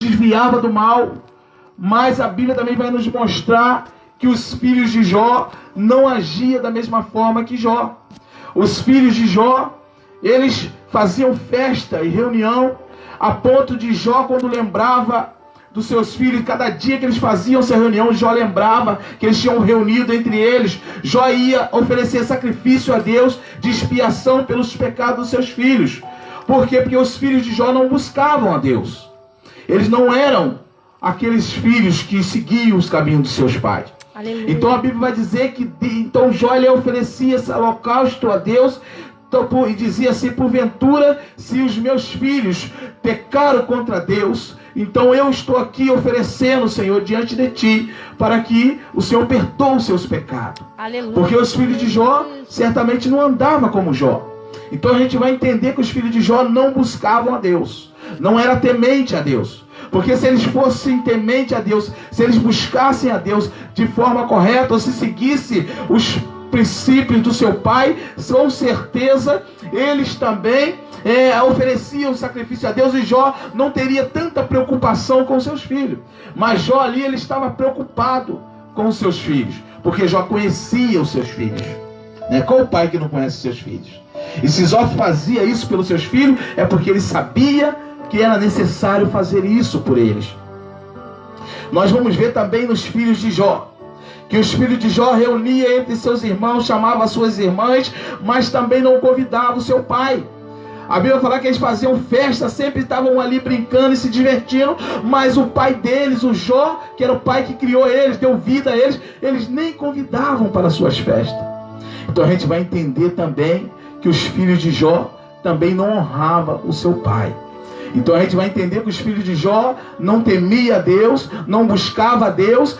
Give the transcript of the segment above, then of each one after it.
desviava do mal, mas a Bíblia também vai nos mostrar que os filhos de Jó não agiam da mesma forma que Jó. Os filhos de Jó, eles faziam festa e reunião, a ponto de Jó, quando lembrava dos seus filhos, cada dia que eles faziam essa reunião, Jó lembrava que eles tinham reunido entre eles. Jó ia oferecer sacrifício a Deus de expiação pelos pecados dos seus filhos. Por quê? Porque os filhos de Jó não buscavam a Deus. Eles não eram aqueles filhos que seguiam os caminhos dos seus pais. Aleluia. Então a Bíblia vai dizer que então Jó ele oferecia esse holocausto a Deus e dizia assim: porventura, se os meus filhos pecaram contra Deus, então eu estou aqui oferecendo, Senhor, diante de ti, para que o Senhor perdoe os seus pecados. Aleluia. Porque os filhos de Jó certamente não andavam como Jó. Então a gente vai entender que os filhos de Jó não buscavam a Deus, não era temente a Deus. Porque se eles fossem temente a Deus, se eles buscassem a Deus de forma correta, ou se seguissem os princípios do seu pai, com certeza eles também ofereciam sacrifício a Deus, e Jó não teria tanta preocupação com seus filhos. Mas Jó ali, ele estava preocupado com os seus filhos, porque Jó conhecia os seus filhos. Qual o pai que não conhece os seus filhos? E se Jó fazia isso pelos seus filhos, é porque ele sabia que era necessário fazer isso por eles. Nós vamos ver também nos filhos de Jó, que os filhos de Jó reuniam entre seus irmãos, chamavam as suas irmãs, mas também não convidavam o seu pai. A Bíblia fala que eles faziam festa, sempre estavam ali brincando e se divertindo, mas o pai deles, o Jó, que era o pai que criou eles, deu vida a eles, eles nem convidavam para suas festas. Então a gente vai entender também que os filhos de Jó também não honravam o seu pai. Então a gente vai entender que os filhos de Jó não temiam a Deus, não buscavam a Deus,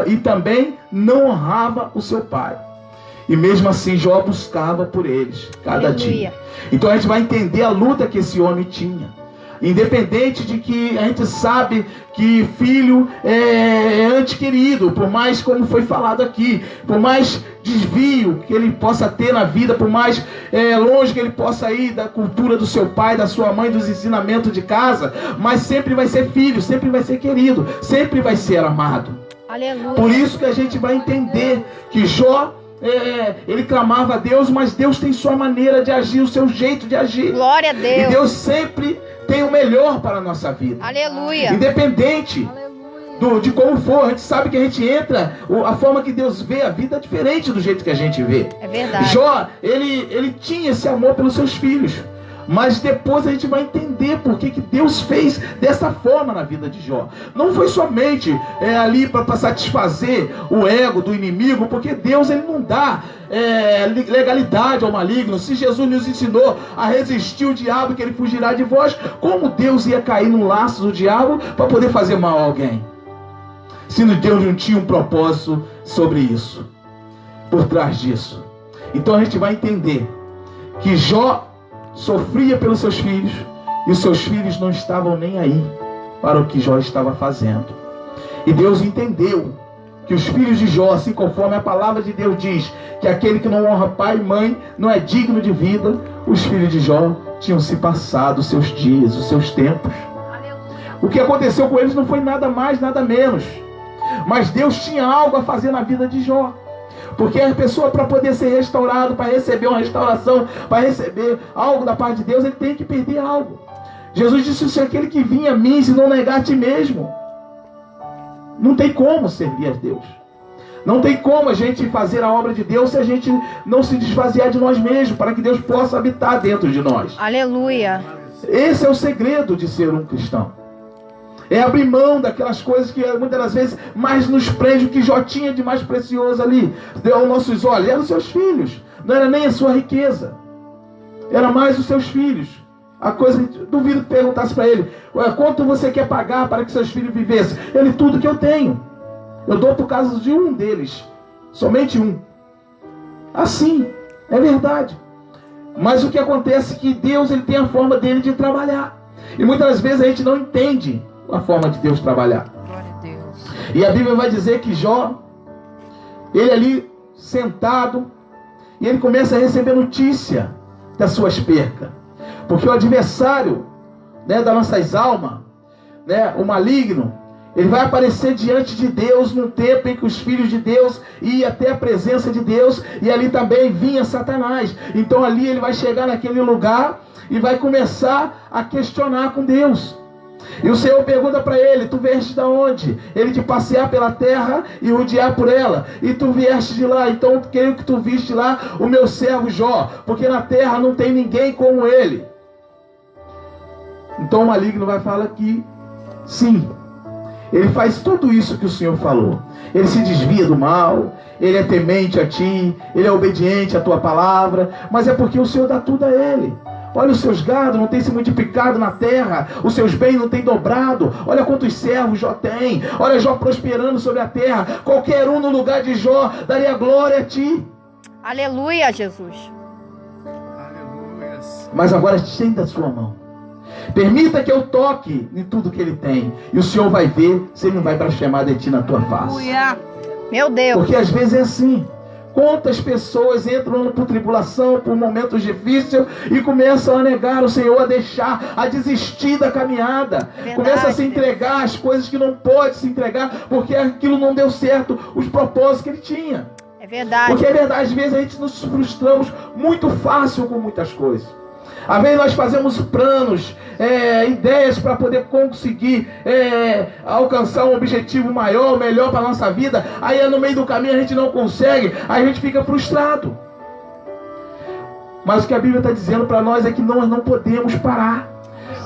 e também não honrava o seu pai. E mesmo assim Jó buscava por eles, cada dia. Então a gente vai entender a luta que esse homem tinha. Independente de que a gente sabe que filho é ente querido, por mais, como foi falado aqui, por mais desvio que ele possa ter na vida, por mais longe que ele possa ir da cultura do seu pai, da sua mãe, dos ensinamentos de casa, mas sempre vai ser filho, sempre vai ser querido, sempre vai ser amado. Aleluia. Por isso que a gente vai entender que Jó, ele clamava a Deus, mas Deus tem sua maneira de agir, o seu jeito de agir. Glória a Deus. E Deus sempre tem o melhor para a nossa vida. Aleluia. Independente de como for, a gente sabe que a gente entra, a forma que Deus vê a vida é diferente do jeito que a gente vê. É verdade. Jó, ele tinha esse amor pelos seus filhos, mas depois a gente vai entender por que Deus fez dessa forma na vida de Jó. Não foi somente ali para satisfazer o ego do inimigo, porque Deus ele não dá legalidade ao maligno. Se Jesus nos ensinou a resistir o diabo, que ele fugirá de vós, como Deus ia cair no laço do diabo para poder fazer mal a alguém? Se Deus não tinha um propósito sobre isso, por trás disso. Então a gente vai entender que Jó sofria pelos seus filhos, e os seus filhos não estavam nem aí para o que Jó estava fazendo. E Deus entendeu que os filhos de Jó, assim conforme a palavra de Deus diz, que aquele que não honra pai e mãe não é digno de vida, os filhos de Jó tinham se passado os seus dias, os seus tempos. O que aconteceu com eles não foi nada mais, nada menos, mas Deus tinha algo a fazer na vida de Jó. Porque a pessoa, para poder ser restaurado, para receber uma restauração, para receber algo da parte de Deus, ele tem que perder algo. Jesus disse: se aquele que vinha a mim, se não negar a ti mesmo, não tem como servir a Deus. Não tem como a gente fazer a obra de Deus se a gente não se desvaziar de nós mesmos, para que Deus possa habitar dentro de nós. Aleluia. Esse é o segredo de ser um cristão. É abrir mão daquelas coisas que muitas das vezes mais nos prende. O que Jó tinha de mais precioso ali, deu aos nossos olhos, eram os seus filhos. Não era nem a sua riqueza, era mais os seus filhos. A coisa, duvido que perguntasse para ele: quanto você quer pagar para que seus filhos vivessem? Ele: tudo que eu tenho. Eu dou por causa de um deles, somente um. Assim, é verdade. Mas o que acontece é que Deus ele tem a forma dele de trabalhar. E muitas vezes a gente não entende a forma de Deus trabalhar. Glória a Deus. E a Bíblia vai dizer que Jó, ele ali sentado, e ele começa a receber notícia das suas percas. Porque o adversário das nossas almas né, o maligno, ele vai aparecer diante de Deus num tempo em que os filhos de Deus iam até a presença de Deus, e ali também vinha Satanás. Então ali ele vai chegar naquele lugar e vai começar a questionar com Deus. E o Senhor pergunta para ele: tu vieste de onde? Ele de passear pela terra e rodear por ela. E tu vieste de lá, então eu creio que tu viste lá o meu servo Jó, porque na terra não tem ninguém como ele. Então o maligno vai falar que sim, ele faz tudo isso que o Senhor falou. Ele se desvia do mal, ele é temente a ti, ele é obediente à tua palavra, mas é porque o Senhor dá tudo a ele. Olha, os seus gados não têm se multiplicado na terra, os seus bens não têm dobrado. Olha quantos servos Jó tem. Olha Jó prosperando sobre a terra. Qualquer um no lugar de Jó daria glória a ti. Aleluia, Jesus. Aleluia. Mas agora estenda a sua mão. Permita que eu toque em tudo que ele tem, e o Senhor vai ver se ele não vai blasfemar de ti na tua face. Meu Deus. Porque às vezes é assim. Quantas pessoas entram por tribulação, por momentos difíceis, e começam a negar o Senhor, a deixar, a desistir da caminhada. Verdade. Começa a se entregar às coisas que não pode se entregar, porque aquilo não deu certo, os propósitos que ele tinha. É verdade. Porque é verdade, às vezes a gente nos frustramos muito fácil com muitas coisas. Às vezes nós fazemos planos, ideias para poder conseguir alcançar um objetivo maior, melhor para a nossa vida. Aí no meio do caminho a gente não consegue, aí a gente fica frustrado. Mas o que a Bíblia está dizendo para nós é que nós não podemos parar.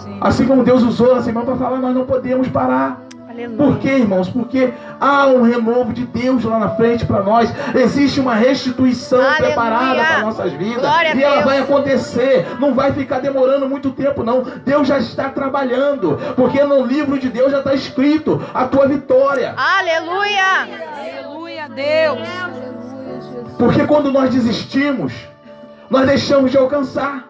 Sim. Assim como Deus usou essa irmã para falar, nós não podemos parar. Aleluia. Por quê, irmãos? Porque há um renovo de Deus lá na frente para nós. Existe uma restituição preparada para nossas vidas. E ela vai acontecer. Não vai ficar demorando muito tempo, não. Deus já está trabalhando. Porque no livro de Deus já está escrito a tua vitória. Aleluia! Aleluia, Deus! Porque quando nós desistimos, nós deixamos de alcançar.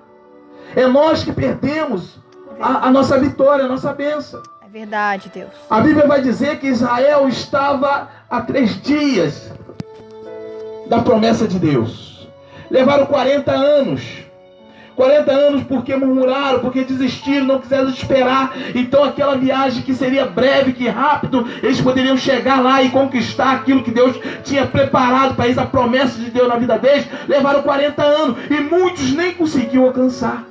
É nós que perdemos a nossa vitória, a nossa bênção. Verdade, Deus. A Bíblia vai dizer que Israel estava a 3 dias da promessa de Deus. Levaram 40 anos. 40 anos porque murmuraram, porque desistiram, não quiseram esperar. Então aquela viagem que seria breve, que rápido, eles poderiam chegar lá e conquistar aquilo que Deus tinha preparado para eles, a promessa de Deus na vida deles. Levaram 40 anos e muitos nem conseguiam alcançar.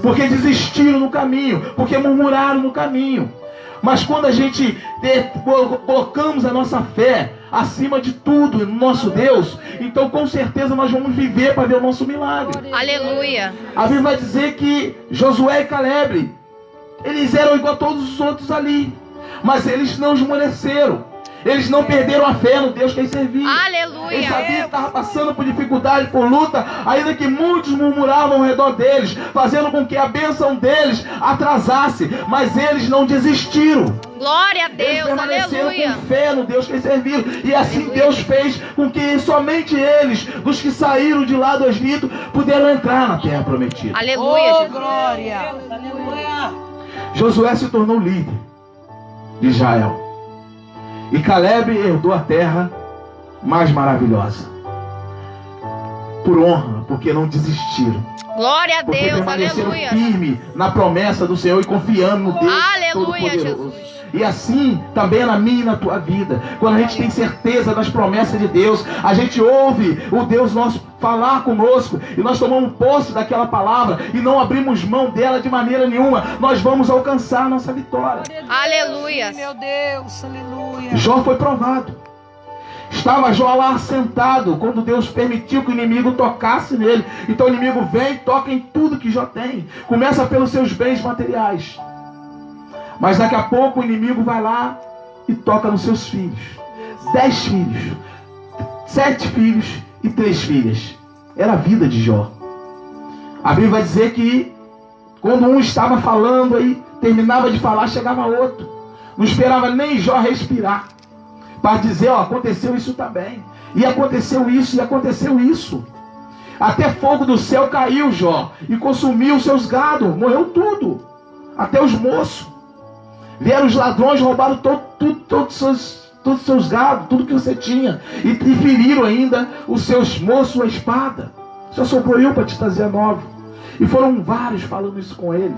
Porque desistiram no caminho, porque murmuraram no caminho. Mas quando a gente colocamos a nossa fé acima de tudo no nosso Deus, então com certeza nós vamos viver para ver o nosso milagre. Aleluia. A Bíblia vai dizer que Josué e Caleb, eles eram igual a todos os outros ali, mas eles não esmoreceram. Eles não perderam a fé no Deus que eles serviam. Aleluia. Eles sabiam que estavam passando por dificuldade, por luta, ainda que muitos murmuravam ao redor deles, fazendo com que a bênção deles atrasasse. Mas eles não desistiram. Glória a Deus, eles permaneceram aleluia. com fé no Deus que eles serviram. E assim aleluia. Deus fez com que somente eles, dos que saíram de lá do Egito, puderam entrar na terra prometida. Aleluia, oh, glória. Aleluia. Josué se tornou líder de Israel. E Caleb herdou a terra mais maravilhosa. Por honra, porque não desistiram. Glória a porque Deus, permaneceram aleluia. firme na promessa do Senhor e confiando no Deus aleluia, Todo-Poderoso. Jesus. E assim também é na minha e na tua vida. Quando a gente tem certeza das promessas de Deus, a gente ouve o Deus nosso falar conosco, e nós tomamos posse daquela palavra e não abrimos mão dela de maneira nenhuma, nós vamos alcançar a nossa vitória. Aleluia. Meu Deus, aleluia. Jó foi provado. Estava Jó lá sentado quando Deus permitiu que o inimigo tocasse nele. Então o inimigo vem e toca em tudo que Jó tem. Começa pelos seus bens materiais. Mas daqui a pouco o inimigo vai lá e toca nos seus filhos. 10 filhos, 7 filhos e 3 filhas. Era a vida de Jó. A Bíblia vai dizer que quando um estava falando, aí terminava de falar, chegava outro. Não esperava nem Jó respirar para dizer, ó, aconteceu isso também. E aconteceu isso, e aconteceu isso. Até fogo do céu caiu, Jó, e consumiu os seus gados. Morreu tudo. Até os moços. Vieram os ladrões, roubaram todos os seus gados, tudo que você tinha. E feriram ainda os seus moços a espada. Só sobrou eu para te trazer a nova. E foram vários falando isso com ele.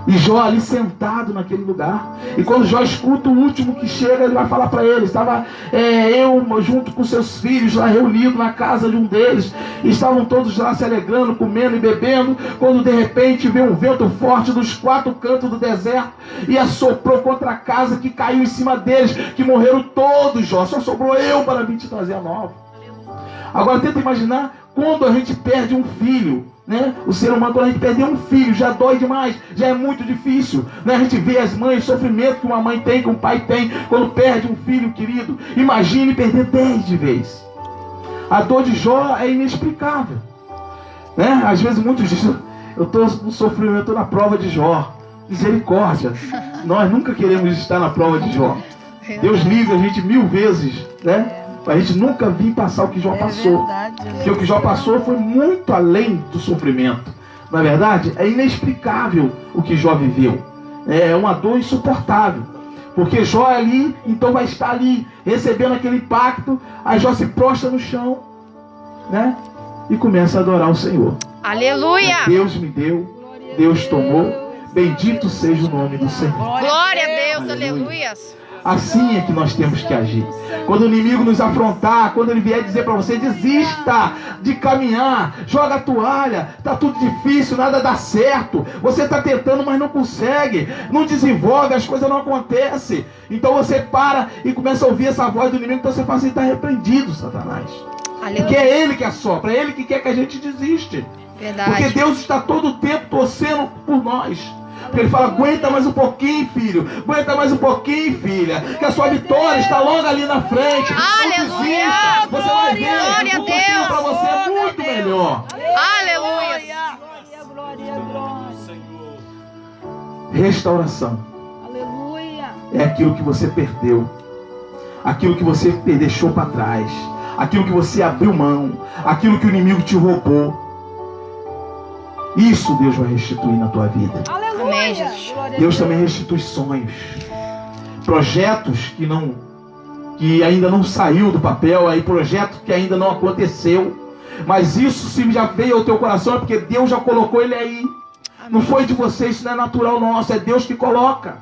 E Jó ali sentado naquele lugar. E quando Jó escuta o último que chega, ele vai falar para ele. Estava eu junto com seus filhos lá reunidos na casa de um deles. E estavam todos lá se alegrando, comendo e bebendo. Quando de repente veio um vento forte dos 4 cantos do deserto. E assoprou contra a casa, que caiu em cima deles. Que morreram todos, Jó. Só sobrou eu para vir te trazer a nova. Agora tenta imaginar quando a gente perde um filho. Né? O ser humano, quando a gente perder um filho, já dói demais, já é muito difícil, né? A gente vê as mães, o sofrimento que uma mãe tem, que um pai tem, quando perde um filho querido. Imagine perder 10 de vez. A dor de Jó é inexplicável, né? Às vezes muitos dizem, eu estou no sofrimento, eu estou na prova de Jó. Misericórdia, nós nunca queremos estar na prova de Jó. Deus livre a gente 1000 vezes, né? Para a gente nunca vir passar o que Jó passou. Porque o que Jó passou foi muito além do sofrimento. Na verdade, é inexplicável o que Jó viveu. É uma dor insuportável. Porque Jó ali, então vai estar ali, recebendo aquele impacto. Aí Jó se prostra no chão, né? E começa a adorar o Senhor. Aleluia! Deus me deu, Deus tomou. Bendito seja o nome do Senhor. Glória a Deus, aleluia! Assim é que nós temos que agir. Quando o inimigo nos afrontar, quando ele vier dizer para você, desista de caminhar, joga a toalha, está tudo difícil, nada dá certo, você está tentando, mas não consegue, não desenvolve, as coisas não acontecem. Então você para e começa a ouvir essa voz do inimigo, então você fala assim, está repreendido, Satanás. Aleluia. Porque é ele que assopra, é ele que quer que a gente desiste. Verdade. Porque Deus está todo o tempo torcendo por nós. Porque ele fala, aguenta mais um pouquinho, filho. Aguenta mais um pouquinho, filha. Que a sua vitória está logo ali na frente. Aleluia! Não desista. Você vai ver. Glória a O que eu tenho para você é muito melhor. Aleluia! Restauração. Aleluia. É aquilo que você perdeu. Aquilo que você deixou para trás. Aquilo que você abriu mão. Aquilo que o inimigo te roubou. Isso Deus vai restituir na tua vida. Amém, Jesus. Deus também restitui sonhos, projetos que ainda não saiu do papel, aí projeto que ainda não aconteceu, mas isso se já veio ao teu coração é porque Deus já colocou ele aí. Não foi de você, isso não é natural nosso, é Deus que coloca.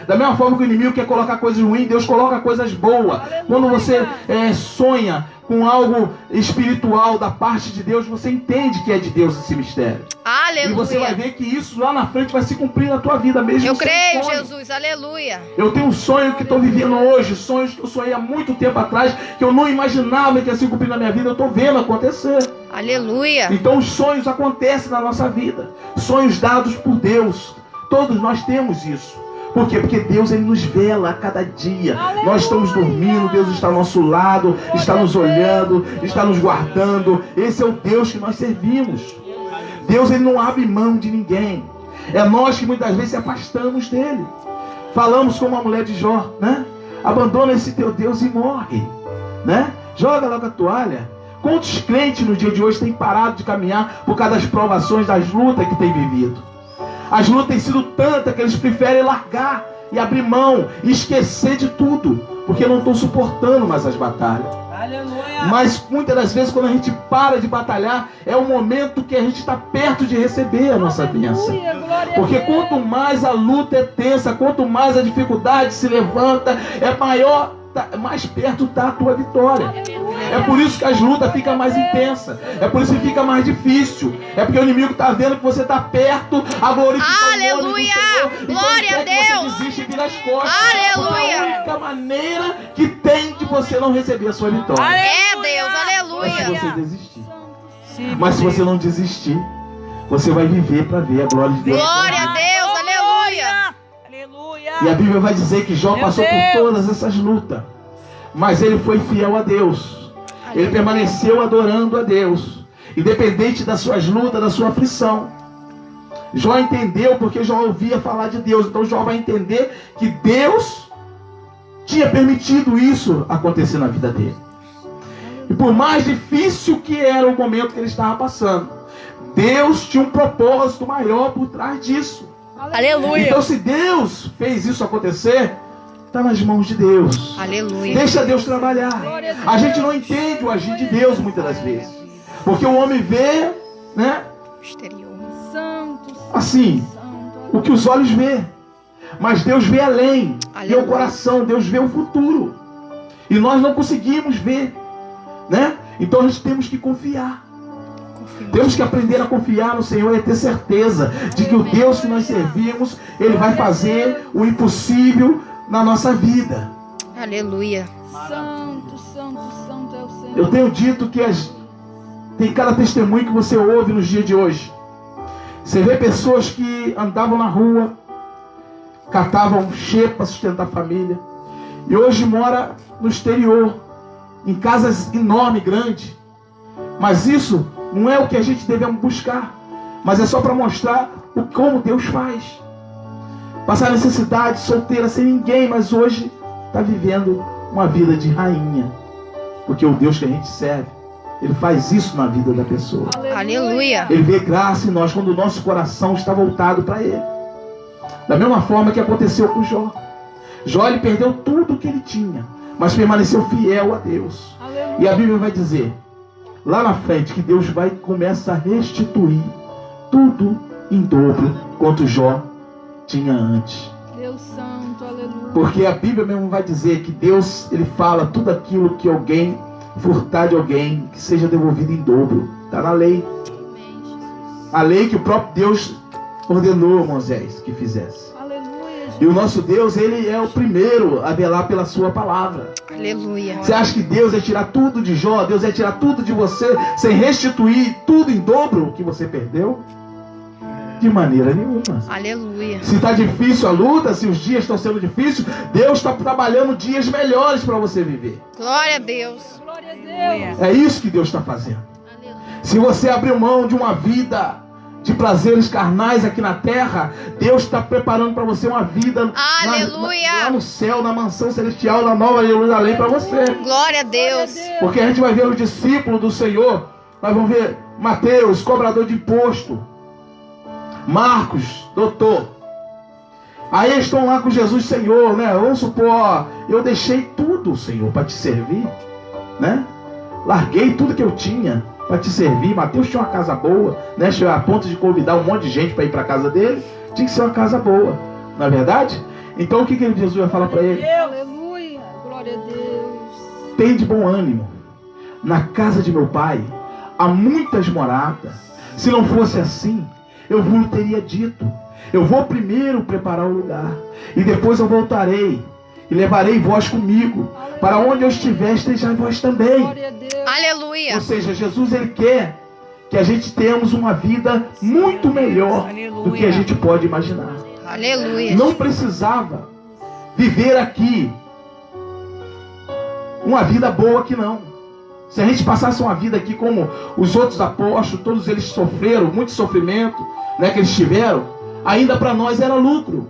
Da mesma forma que o inimigo quer colocar coisas ruins, Deus coloca coisas boas. Quando você sonha com algo espiritual da parte de Deus, você entende que é de Deus esse mistério. Aleluia. E você vai ver que isso lá na frente vai se cumprir na tua vida mesmo. Eu creio, Jesus, aleluia. Eu tenho um sonho que estou vivendo hoje, sonhos que eu sonhei há muito tempo atrás, que eu não imaginava que ia se cumprir na minha vida, eu estou vendo acontecer. Aleluia. Então os sonhos acontecem na nossa vida, sonhos dados por Deus, todos nós temos isso. Por quê? Porque Deus ele nos vela a cada dia. Aleluia. Nós estamos dormindo, Deus está ao nosso lado, está nos olhando, está nos guardando. Esse é o Deus que nós servimos. Deus ele não abre mão de ninguém. É nós que muitas vezes se afastamos dele. Falamos como a mulher de Jó, né? Abandona esse teu Deus e morre, né? Joga logo a toalha. Quantos crentes no dia de hoje têm parado de caminhar por causa das provações, das lutas que têm vivido? As lutas têm sido tantas que eles preferem largar e abrir mão e esquecer de tudo, porque não estão suportando mais as batalhas. Aleluia. Mas muitas das vezes quando a gente para de batalhar, é o momento que a gente está perto de receber a nossa bênção. Porque quanto mais a luta é tensa, quanto mais a dificuldade se levanta, é maior, mais perto está a tua vitória. É por isso que as lutas ficam mais intensas. É por isso que fica mais difícil. É porque o inimigo está vendo que você está perto a glorificar. Aleluia! Glória a Deus! Você desiste e vira as costas. Aleluia! É a única maneira que tem de você não receber a sua vitória. É Deus, É se aleluia! você desistir. Mas se você não desistir, você vai viver para ver a glória de Deus. Glória a Deus, aleluia! Aleluia. E a Bíblia vai dizer que Jó Meu passou por Deus. todas essas lutas, mas ele foi fiel a Deus. Ele permaneceu adorando a Deus, independente das suas lutas, da sua aflição. Jó entendeu porque Jó ouvia falar de Deus. Então Jó vai entender que Deus tinha permitido isso acontecer na vida dele. E por mais difícil que era o momento que ele estava passando, Deus tinha um propósito maior por trás disso. Aleluia! Então se Deus fez isso acontecer, está nas mãos de Deus. Aleluia! Deixa Deus trabalhar. A gente não entende o agir de Deus muitas das vezes, porque o homem vê, né? Exterior. Santo, Assim, o que os olhos vê. Mas Deus vê além, vê Aleluia. o coração, Deus vê o futuro. E nós não conseguimos ver, né? Então nós temos que confiar. Temos que aprender a confiar no Senhor e ter certeza de que o Deus que nós servimos, Ele vai fazer o impossível na nossa vida. Aleluia. Santo, santo, santo é o Senhor. Eu tenho dito que tem cada testemunho que você ouve nos dias de hoje. Você vê pessoas que andavam na rua, catavam cheiro para sustentar a família, e hoje mora no exterior, em casas enormes, grandes. Mas isso não é o que a gente devemos buscar, mas é só para mostrar como Deus faz. Passar necessidade, solteira, sem ninguém, mas hoje está vivendo uma vida de rainha, porque o Deus que a gente serve, Ele faz isso na vida da pessoa. Aleluia. Ele vê graça em nós quando o nosso coração está voltado para Ele. Da mesma forma que aconteceu com Jó. Jó, ele perdeu tudo que ele tinha, mas permaneceu fiel a Deus. Aleluia. E a Bíblia vai dizer, lá na frente, que Deus vai começar a restituir tudo em dobro quanto Jó tinha antes. Deus santo, aleluia. Porque a Bíblia mesmo vai dizer que Deus, Ele fala tudo aquilo que alguém furtar de alguém, que seja devolvido em dobro. Está na lei. A lei que o próprio Deus ordenou a Moisés que fizesse. Aleluia, E o nosso Deus, Ele é o primeiro a velar pela sua palavra. Aleluia. Você acha que Deus ia tirar tudo de Jó? Deus ia tirar tudo de você sem restituir tudo em dobro que você perdeu? De maneira nenhuma. Aleluia. Se está difícil a luta, se os dias estão sendo difíceis, Deus está trabalhando dias melhores para você viver. Glória a Deus. glória a Deus. É isso que Deus está fazendo. Se você abrir mão de uma vida de prazeres carnais aqui na terra, Deus está preparando para você uma vida Aleluia. lá no céu, na mansão celestial, na Nova Jerusalém para você. Glória a Deus. Porque a gente vai ver o discípulo do Senhor, nós vamos ver Mateus, cobrador de imposto, Marcos, doutor. Aí eles estão lá com Jesus, Senhor, né? Vamos supor, ó, eu deixei tudo, Senhor, para te servir, né? Larguei tudo que eu tinha para te servir. Mateus tinha uma casa boa, né? Chegou a ponto de convidar um monte de gente para ir para a casa dele. Tinha que ser uma casa boa, não é verdade? Então o que Jesus vai falar para ele? Aleluia, glória a Deus. Tem de bom ânimo. Na casa de meu pai há muitas moradas. Se não fosse assim, eu vos teria dito. Eu vou primeiro preparar o lugar, e depois eu voltarei e levarei vós comigo. Para onde eu estiver, estejam vós também. Glória a Deus. Aleluia. Ou seja, Jesus, Ele quer que a gente tenhamos uma vida muito melhor do que a gente pode imaginar. Aleluia. Não precisava viver aqui uma vida boa aqui não. Se a gente passasse uma vida aqui como os outros apóstolos, todos eles sofreram, muito sofrimento, né, que eles tiveram, ainda para nós era lucro.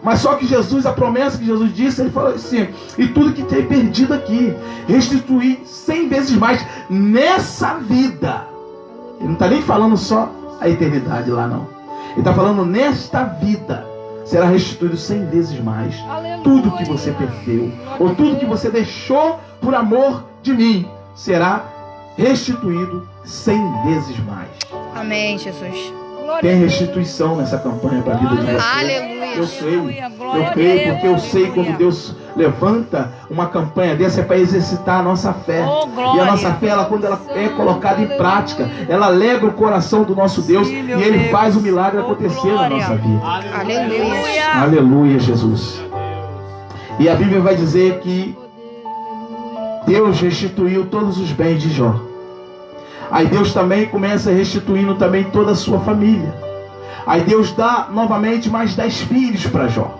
Mas só que Jesus, a promessa que Jesus disse, Ele falou assim, e tudo que tem perdido aqui, restituir 100 vezes mais nessa vida. Ele não está nem falando só a eternidade lá não. Ele está falando nesta vida, será restituído 100 vezes mais. Aleluia. Tudo que você perdeu, ou tudo que você deixou por amor de mim, será restituído 100 vezes mais. Amém, Jesus. Glória Tem a Deus. restituição nessa campanha para a vida de você. Aleluia. Eu creio, Glória eu a creio, Deus. porque eu sei quando Deus levanta uma campanha dessa é para exercitar a nossa fé. Oh, glória. E a nossa fé, quando ela é colocada em prática, ela alegra o coração do nosso Deus Sim, e meu Ele Deus. faz o milagre Oh, acontecer na glória. nossa vida. Aleluia. Aleluia, Jesus. E a Bíblia vai dizer que Deus restituiu todos os bens de Jó. Aí Deus também começa restituindo também toda a sua família. Aí Deus dá novamente mais 10 filhos para Jó.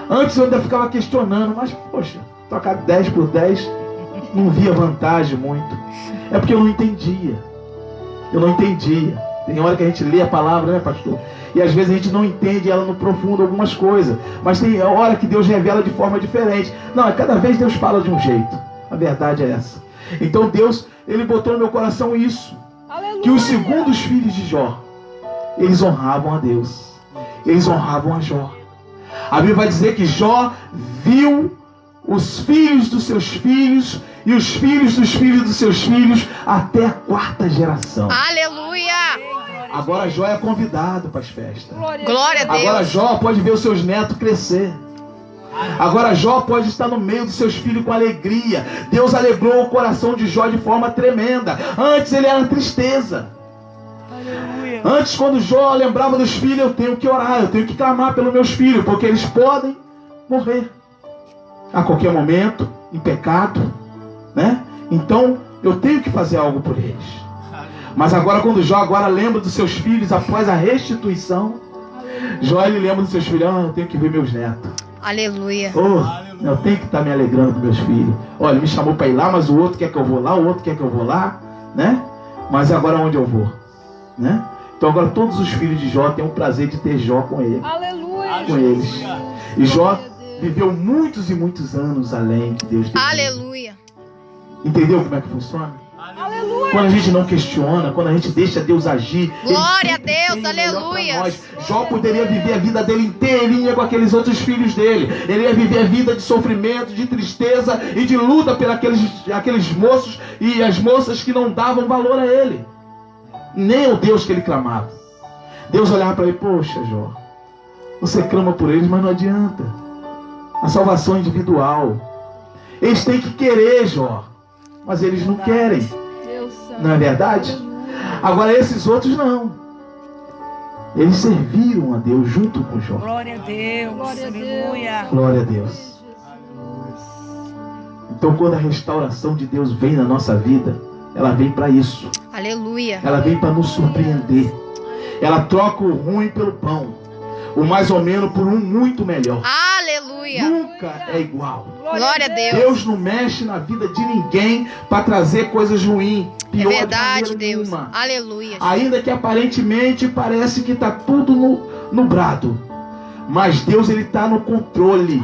Antes eu ainda ficava questionando, mas poxa, trocar 10 por 10 não via vantagem muito. É porque eu não entendia. Eu não entendia. Tem hora que a gente lê a palavra, né, pastor? E às vezes a gente não entende ela no profundo algumas coisas. Mas tem hora que Deus revela de forma diferente. Não, cada vez Deus fala de um jeito. A verdade é essa. Então Deus, Ele botou no meu coração isso. Aleluia. Que os segundos filhos de Jó, eles honravam a Deus. Eles honravam a Jó. A Bíblia vai dizer que Jó viu os filhos dos seus filhos e os filhos dos filhos dos seus filhos até a 4ª geração. Aleluia. Agora Jó é convidado para as festas. Glória a Agora Deus. Jó pode ver os seus netos crescer. Agora Jó pode estar no meio dos seus filhos com alegria. Deus alegrou o coração de Jó de forma tremenda. Antes ele era tristeza. Antes, quando Jó lembrava dos filhos, eu tenho que orar, eu tenho que clamar pelos meus filhos, porque eles podem morrer a qualquer momento, em pecado, né? Então eu tenho que fazer algo por eles. Mas agora, quando Jó agora lembra dos seus filhos após a restituição, Jó ele lembra dos seus filhos. Eu tenho que ver meus netos. Aleluia. Eu tenho que estar me alegrando com meus filhos. Olha, ele me chamou para ir lá, mas o outro quer que eu vou lá, o outro quer que eu vou lá, né? Mas agora onde eu vou, né? Então agora todos os filhos de Jó têm o prazer de ter Jó com ele, Aleluia. com eles. E Jó viveu muitos e muitos anos além que Deus deu. Aleluia. Entendeu como é que funciona? Aleluia. Quando a gente não questiona, quando a gente deixa Deus agir, Glória Ele a sempre Deus, tem o melhor pra aleluia. nós. Jó poderia viver a vida dele inteirinha com aqueles outros filhos dele. Ele ia viver a vida de sofrimento, de tristeza e de luta pelos aqueles moços e as moças que não davam valor a ele. Nem o Deus que ele clamava. Deus olhava para ele: poxa, Jó, você clama por eles, mas não adianta. A salvação é individual. Eles têm que querer, Jó, mas eles não querem. Deus Santo. Não é verdade? Agora esses outros não. Eles serviram a Deus junto com Jó. Glória a Deus. Glória a Aleluia. Deus. Glória a Deus. Então quando a restauração de Deus vem na nossa vida, ela vem para isso. Aleluia. Ela vem para nos surpreender. Ela troca o ruim pelo pão, o mais ou menos por um muito melhor. Aleluia. Nunca é igual. Glória a Deus. Deus não mexe na vida de ninguém para trazer coisas ruins. É Pior de verdade, maneira Deus. nenhuma. Aleluia. Ainda que aparentemente parece que está tudo nublado, mas Deus ele está no controle.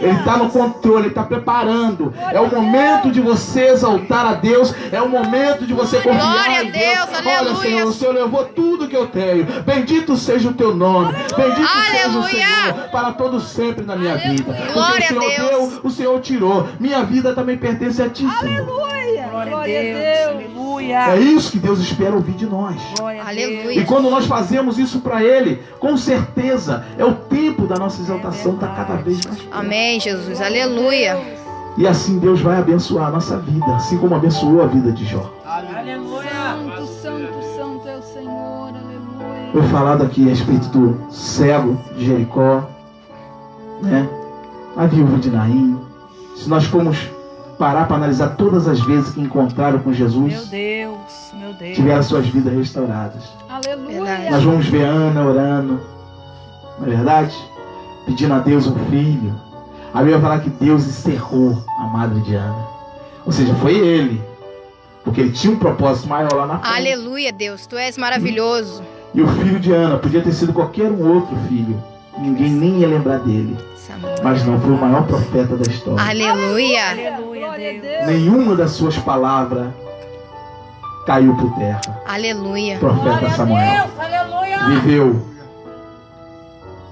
Ele está no controle, ele está preparando. É o momento de você exaltar a Deus. É o momento de você confiar Glória a em Deus, Olha, aleluia. Senhor, o Senhor levou tudo que eu tenho. Bendito seja o teu nome. Bendito seja o Aleluia. Senhor para todo sempre na minha vida. Glória Porque o a Senhor Deus. deu, o Senhor tirou. Minha vida também pertence a ti, Senhor. Glória a Glória a Deus. Deus. Aleluia. É isso que Deus espera ouvir de nós. Glória a Aleluia. E quando nós fazemos isso para Ele, com certeza, é o tempo da nossa exaltação está cada vez mais perto. Amém, Jesus. Aleluia. E assim Deus vai abençoar a nossa vida, assim como abençoou a vida de Jó. Aleluia. Santo, santo, santo é o Senhor. Aleluia. Foi falado aqui a respeito do cego de Jericó, né? A viúva de Naim. Se nós formos parar para analisar todas as vezes que encontraram com Meu Jesus, Deus. Meu Deus. tiveram suas vidas restauradas. Aleluia. Verdade. Nós vamos ver Ana orando, não é verdade? Pedindo a Deus um filho. A Bíblia vai falar que Deus encerrou a madre de Ana. Ou seja, foi ele. Porque ele tinha um propósito maior lá na frente. Aleluia, Deus. Tu és maravilhoso. E o filho de Ana podia ter sido qualquer um outro filho. Ninguém nem ia lembrar dele. Mas não, foi o maior profeta da história. Aleluia. Aleluia, Glória a Deus. Deus. Nenhuma das suas palavras caiu por terra. Aleluia. Profeta Samuel viveu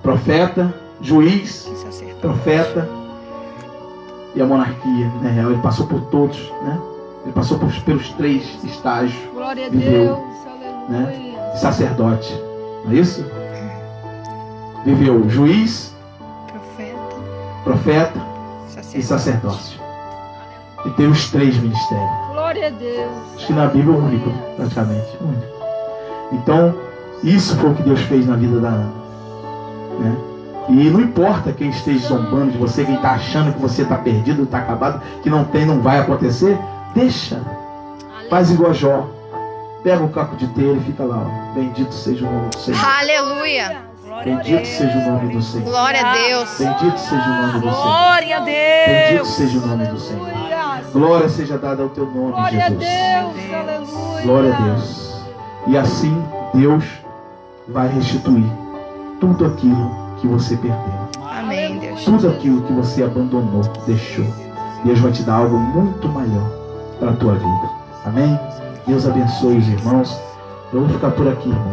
profeta, juiz, Isso é certo. profeta e a monarquia, né? Ele passou por todos, né? Ele passou pelos 3 estágios. Glória a Viveu, Deus. né? Aleluia. Sacerdote, não é isso? Viveu juiz, Profeta. profeta e Sacerdote. sacerdócio. E tem os 3 ministérios. Glória a Deus. Acho que na Bíblia é o único, praticamente. Único. Então, isso foi o que Deus fez na vida da Ana, né? E não importa quem esteja zombando de você, quem está achando que você está perdido, está acabado, que não tem, não vai acontecer, deixa. Faz igual a Jó. Pega o caco de telha e fica lá, ó. Bendito seja o nome do Senhor. Aleluia. Glória a Bendito Deus. seja o nome do Senhor. Glória a Deus. Bendito seja o nome do Senhor. Glória a Bendito Deus. seja o nome do Senhor. Aleluia. Glória seja dada ao teu nome, Glória a Jesus. Deus. Aleluia. Glória a Deus. E assim Deus vai restituir tudo aquilo que você perdeu. Amém, Deus. Tudo aquilo que você abandonou, deixou. Deus vai te dar algo muito maior para a tua vida. Amém? Deus abençoe os irmãos. Eu vou ficar por aqui, irmão.